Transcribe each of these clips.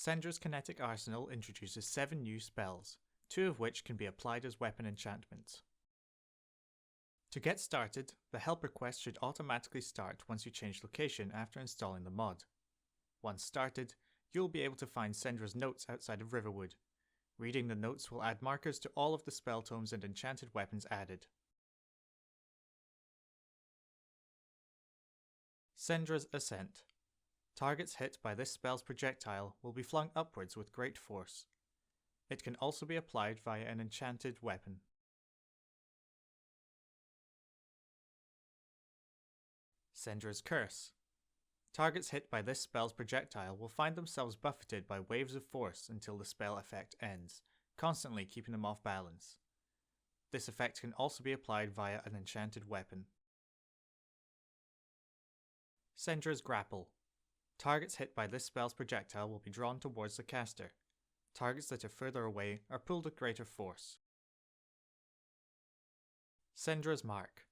Sendra's Kinetic arsenal introduces 7 new spells, 2 of which can be applied as weapon enchantments. To get started, the helper quest should automatically start once you change location after installing the mod. Once started, you'll be able to find Sendra's notes outside of Riverwood. Reading the notes will add markers to all of the spell tomes and enchanted weapons added. Sendra's Ascent. Targets hit by this spell's projectile will be flung upwards with great force. It can also be applied via an enchanted weapon. Sendra's Curse. Targets hit by this spell's projectile will find themselves buffeted by waves of force until the spell effect ends, constantly keeping them off balance. This effect can also be applied via an enchanted weapon. Sendra's Grapple. Targets hit by this spell's projectile will be drawn towards the caster. Targets that are further away are pulled with greater force. Sendra's Mark.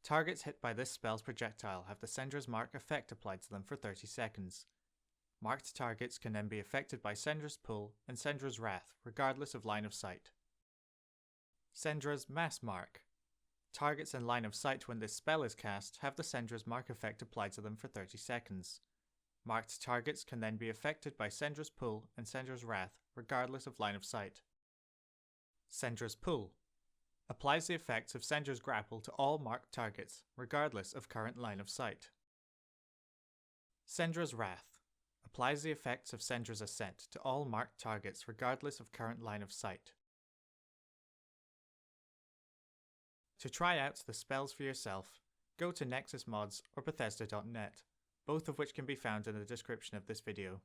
Targets hit by this spell's projectile have the Sendra's Mark effect applied to them for 30 seconds. Marked targets can then be affected by Sendra's Pull and Sendra's Wrath, regardless of line of sight. Sendra's Mass Mark. Targets in line of sight when this spell is cast have the Sendra's Mark effect applied to them for 30 seconds. Marked targets can then be affected by Sendra's Pull and Sendra's Wrath, regardless of line of sight. Sendra's Pull. Applies the effects of Sendra's Grapple to all marked targets, regardless of current line of sight. Sendra's Wrath. Applies the effects of Sendra's Ascent to all marked targets, regardless of current line of sight. To try out the spells for yourself, go to Nexus Mods or Bethesda.net, both of which can be found in the description of this video.